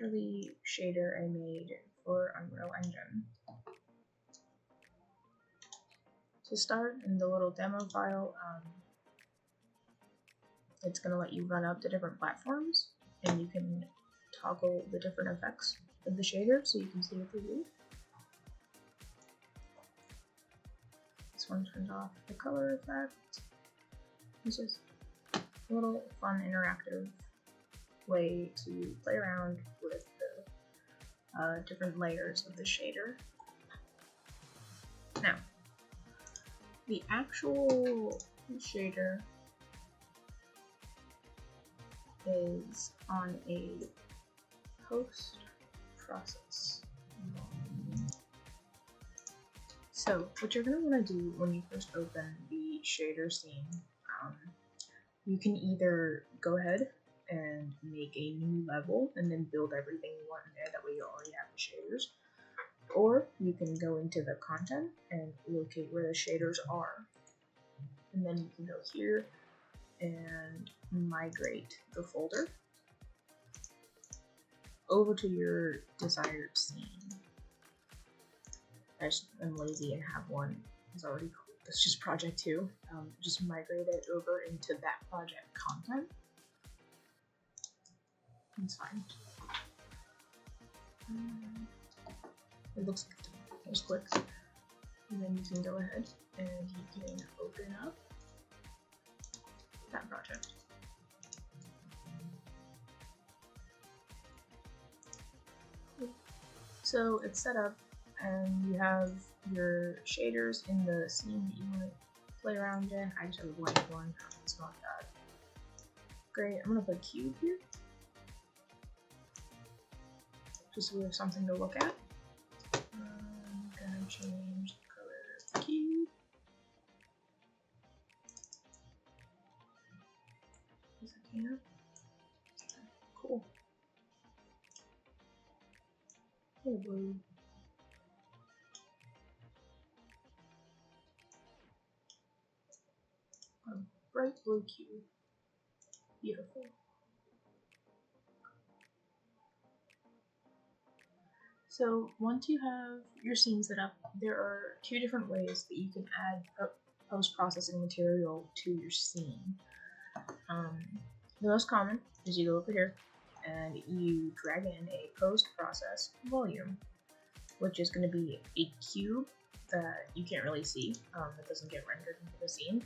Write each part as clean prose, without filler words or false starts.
enter the shader I made for Unreal Engine. To start, in the little demo file, it's going to let you run up the different platforms, and you can toggle the different effects of the shader so you can see what they do. This one turns off the color effect. It's just a little fun interactive way to play around with the different layers of the shader. Now, the actual shader is on a post-process. So what you're going to want to do when you first open the shader scene, you can either go ahead and make a new level and then build everything you want in there, that way you already have the shaders. Or you can go into the content and locate where the shaders are. And then you can go here and migrate the folder over to your desired scene. I'm lazy and have one that's already cool. That's just project 2. Just migrate it over into that project content. It's fine. It looks like it was quick. And then you can go ahead and you can open up that project. So it's set up, and you have your shaders in the scene that you want to play around in. I just have a blank one. It's not that great. I'm gonna put a cube here, just so we have something to look at. I'm gonna change the color of the cube. Is it here? Cool. Hey, blue. A bright blue cube. Beautiful. So once you have your scene set up, there are 2 different ways that you can add post-processing material to your scene. The most common is you go over here and you drag in a post-process volume, which is going to be a cube that you can't really see. It doesn't get rendered into the scene.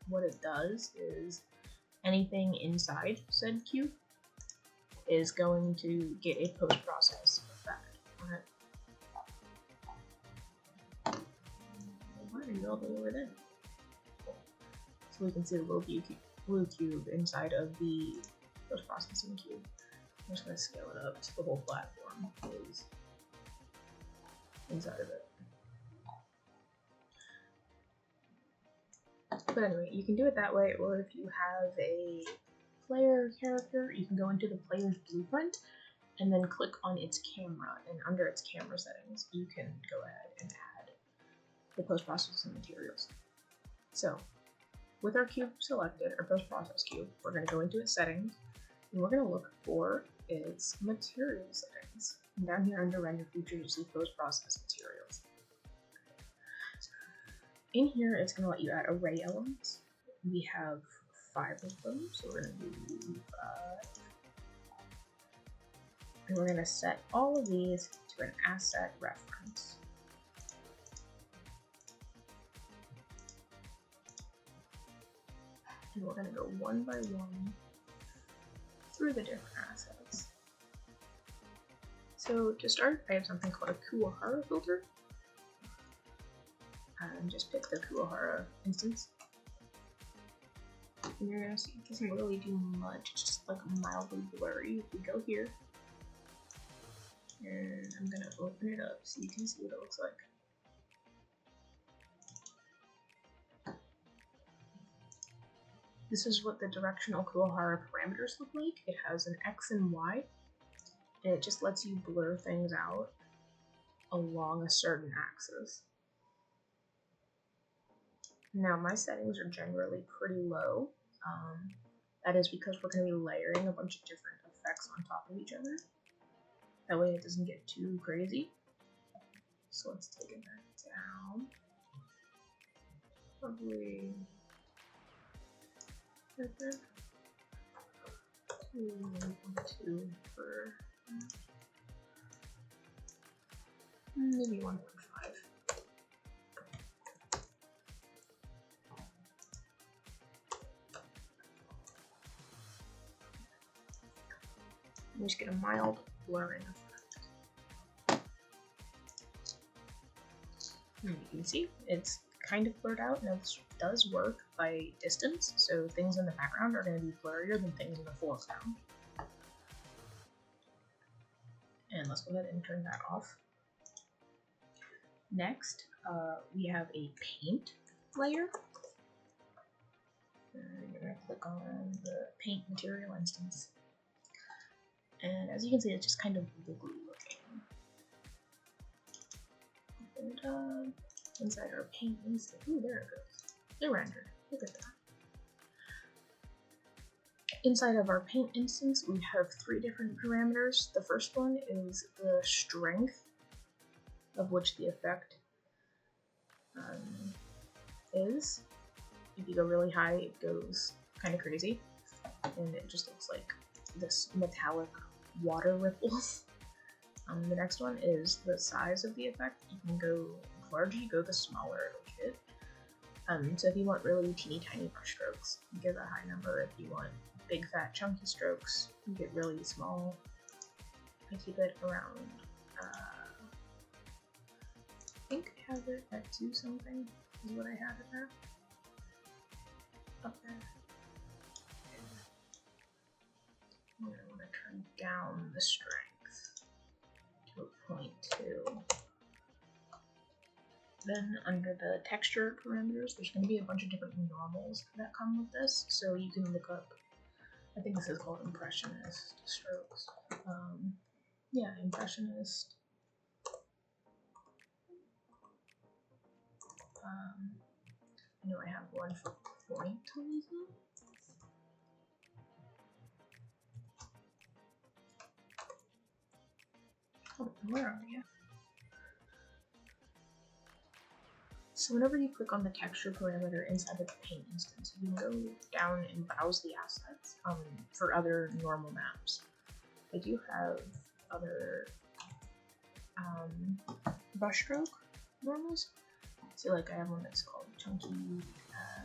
What it does is anything inside said cube is going to get a post-process effect on it. Why are you all the way over there? So we can see the little blue cube inside of the post-processing cube. I'm just going to scale it up so the whole platform is inside of it. But anyway, you can do it that way, or if you have a player character, you can go into the player's blueprint and then click on its camera, and under its camera settings, you can go ahead and add the post-processing materials. So, with our cube selected, our post-process cube, we're going to go into its settings, and we're going to look for its material settings. And down here under render features, you see post-process materials. In here, it's going to let you add array elements. We have 5 of them, so we're going to do 5. And we're going to set all of these to an asset reference. And we're going to go one by one through the different assets. So to start, I have something called a Kuwahara filter. And just pick the Kuwahara instance. And you're gonna see it doesn't really do much, it's just like mildly blurry. If we go here, and I'm gonna open it up so you can see what it looks like. This is what the directional Kuwahara parameters look like. It has an X and Y, and it just lets you blur things out along a certain axis. Now my settings are generally pretty low. That is because we're going to be layering a bunch of different effects on top of each other. That way it doesn't get too crazy. So let's take it back down. Probably right there. 2 for maybe 1.5. I'm just get a mild blurring effect. And you can see it's kind of blurred out. Now this does work by distance, so things in the background are going to be blurrier than things in the foreground. And let's go ahead and turn that off. Next, we have a paint layer. And you're going to click on the paint material instance. And as you can see, it's just kind of blue looking. And inside our paint instance, ooh, there it goes. They're rendered. Look at that. Inside of our paint instance, we have 3 different parameters. The first one is the strength of which the effect is. If you go really high, it goes kind of crazy, and it just looks like this metallic water ripples. The next one is the size of the effect. You can go the larger you go, the smaller it'll get. So if you want really teeny tiny brush strokes, you get a high number. If you want big fat chunky strokes, you get really small. I keep it around, I think I have it at 2 something is what I have it at. Up there. I'm going to want to turn down the strength to a 0.2. Then under the texture parameters, there's going to be a bunch of different normals that come with this. So you can look up, I think this is called Impressionist strokes. Yeah, Impressionist. I know I have one for pointillism. Oh, where are you? So whenever you click on the texture parameter inside of the paint instance, you can go down and browse the assets for other normal maps. I do have other brushstroke normals. So like I have one that's called Chunky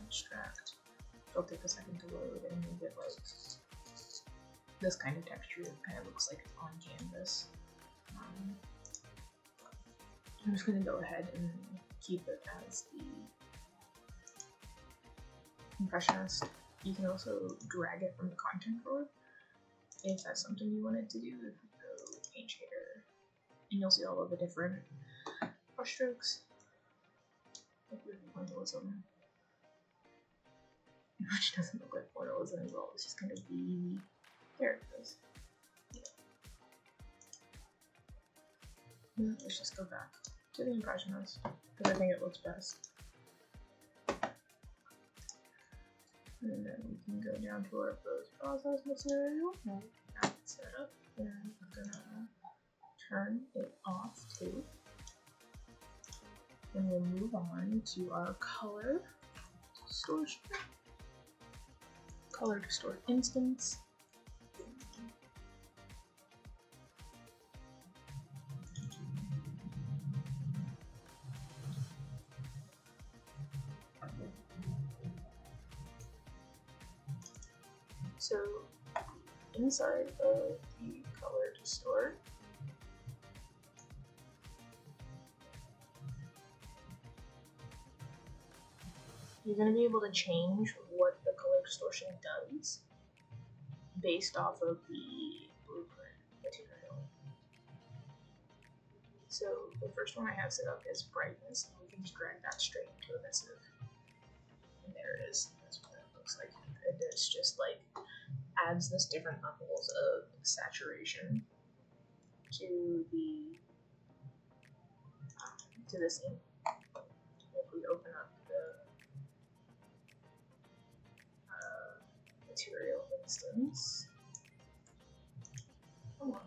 Abstract. It'll take a second to load, and you get like this kind of texture. It kind of looks like it's on canvas. I'm just gonna go ahead and keep it as the Impressionist. You can also drag it from the content drawer if that's something you wanted to do. If you go Paint Shader, and you'll see all of the different brushstrokes. Like pointillism, which doesn't look like pointillism at all. It's just kind of the there it goes. Yeah. Let's just go back to the Impressionist because I think it looks best. And then we can go down to our post-process material. Now it's set up, and I'm gonna turn it off too. And we'll move on to our color distortion. Color distort instance. So inside of the color distort, you're going to be able to change what the color distortion does based off of the blueprint material. So the first one I have set up is brightness, and we can just drag that straight into emissive. And there it is. That's what that looks like. It's just like adds this different levels of saturation to the to the scene. If we open up the material instance, come on.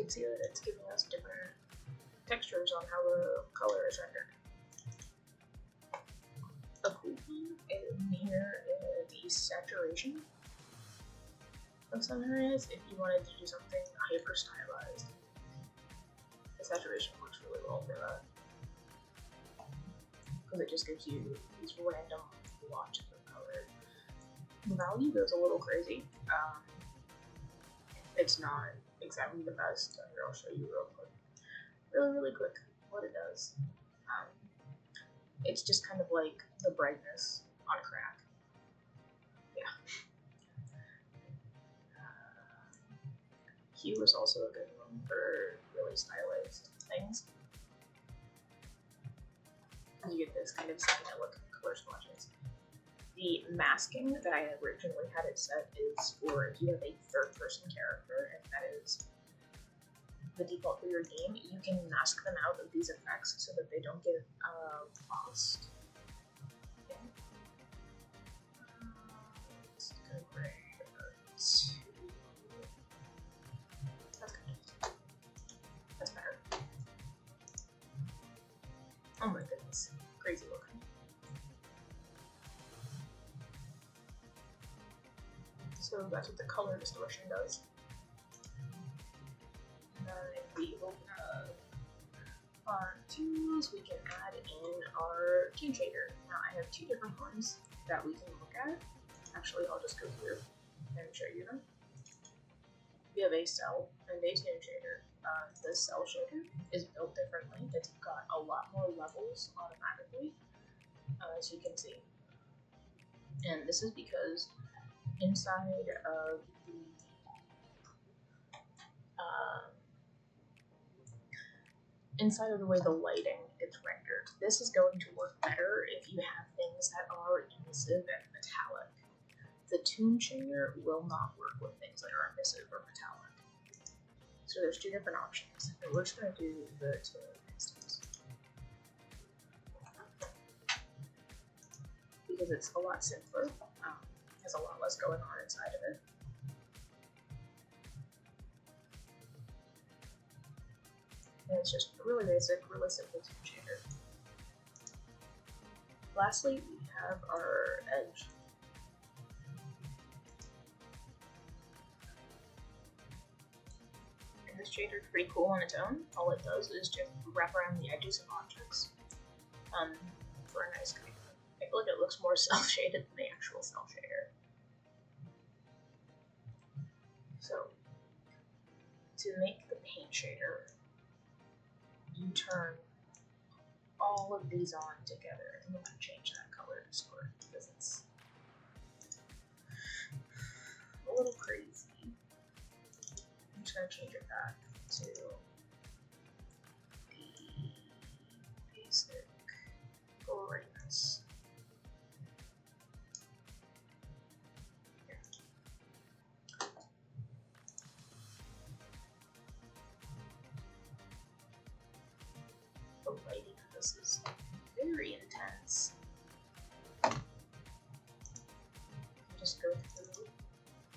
can see that it's giving us different textures on how the color is rendered. A cool thing in here is the saturation of some areas. If you wanted to do something hyper stylized, the saturation works really well for that, because it just gives you these random blotches of color. The value goes a little crazy. It's not exactly the best. Here, I'll show you really quick what it does. It's just kind of like the brightness on a crack. Yeah. Hue is also a good one for really stylized things. You get this kind of second look color swatches. The masking that I originally had it set is for if you have a third-person character, and that is the default for your game. You can mask them out of these effects so that they don't get lost. Okay. Let's go right to... That's good. That's better. Oh my goodness, crazy looking. So that's what the color distortion does. And then if we open up our tools, we can add in our tune shader. Now I have two different ones that we can look at. Actually, I'll just go through and show you them. We have a cell and a tune shader. The cell shader is built differently. It's got a lot more levels automatically, as you can see. And this is because inside of the inside of the way the lighting is rendered, this is going to work better if you have things that are emissive and metallic. The tune shader will not work with things that are emissive or metallic. So there's two different options, and we're just going to do the tune instance because it's a lot simpler. Has a lot less going on inside of it. And it's just really basic, really simple tune shader. Lastly, we have our edge. And this shader is pretty cool on its own. All it does is just wrap around the edges of objects for a nice kind of... I feel like it looks more self-shaded than the actual cell shader. So, to make the paint shader, you turn all of these on together, and I'm going to change that color to sort because it's a little crazy. I'm just going to change it back to the basic brightness. The lighting of this is very intense. Just go through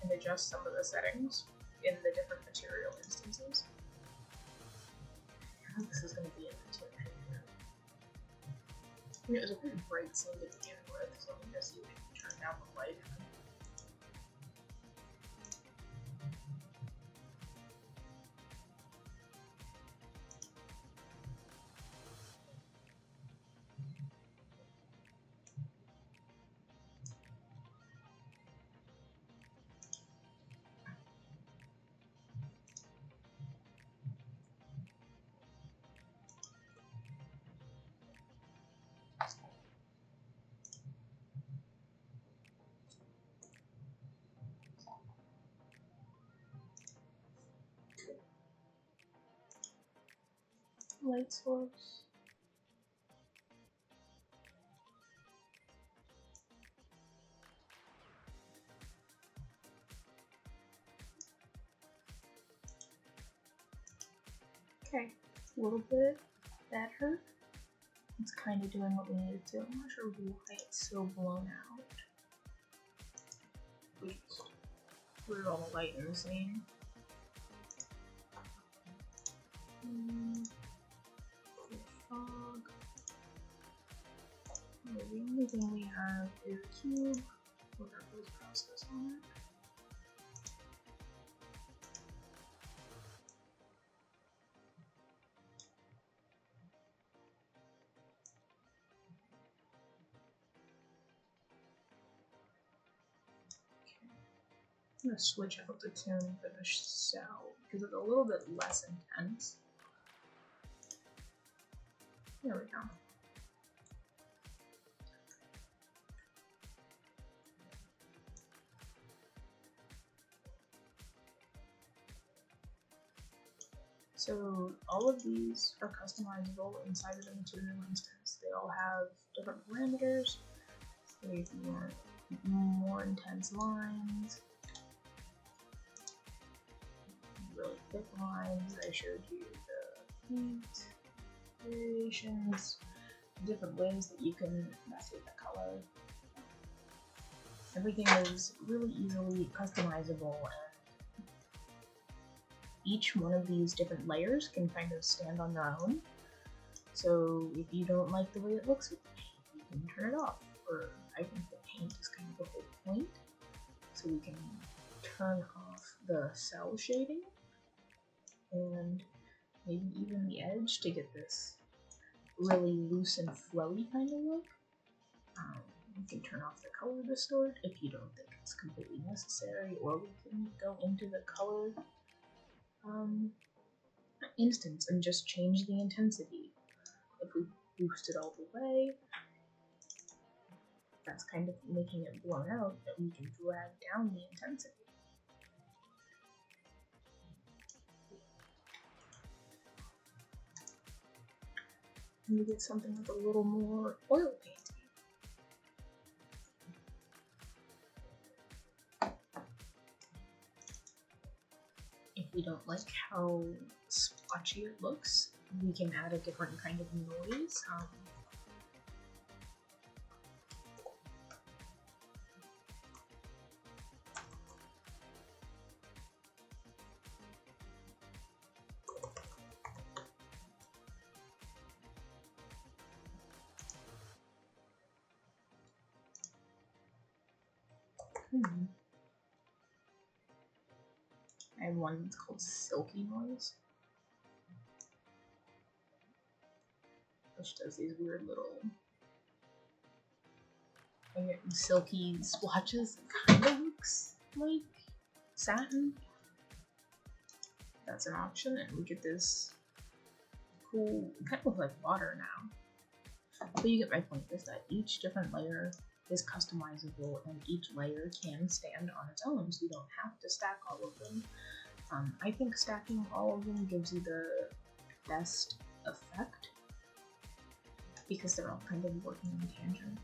and adjust some of the settings in the different material instances. I think this is going to be in the tune shader. It was a pretty bright scene to begin with, so let me just see if I can turn down the light. Light source. Okay, a little bit better. It's kind of doing what we needed to. I'm not sure why it's so blown out. We just put it all the light in the scene. Fog. The only thing we have is a cube with our post process on it. I'm going to switch out the tune for the cell because it's a little bit less intense. There we go. So all of these are customizable inside of the material instance. They all have different parameters. So if you want more intense lines, really thick lines, I showed you the paint variations, different ways that you can mess with the color. Everything is really easily customizable, and each one of these different layers can kind of stand on their own. So if you don't like the way it looks with the paint, you can turn it off. Or I think the paint is kind of the whole point. So we can turn off the cell shading and maybe even the edge to get this really loose and flowy kind of look. We can turn off the color distort if you don't think it's completely necessary, or we can go into the color instance and just change the intensity. If we boost it all the way, that's kind of making it blown out, that we can drag down the intensity. And you get something with a little more oil painting. If we don't like how splotchy it looks, we can add a different kind of noise. I have one that's called Silky Noise, which does these weird little silky splotches. It kind of looks like satin. That's an option, and we get this cool, kind of looks like water now. So you get my point, is that each different layer is customizable, and each layer can stand on its own, so you don't have to stack all of them. I think stacking all of them gives you the best effect because they're all kind of working in tangent.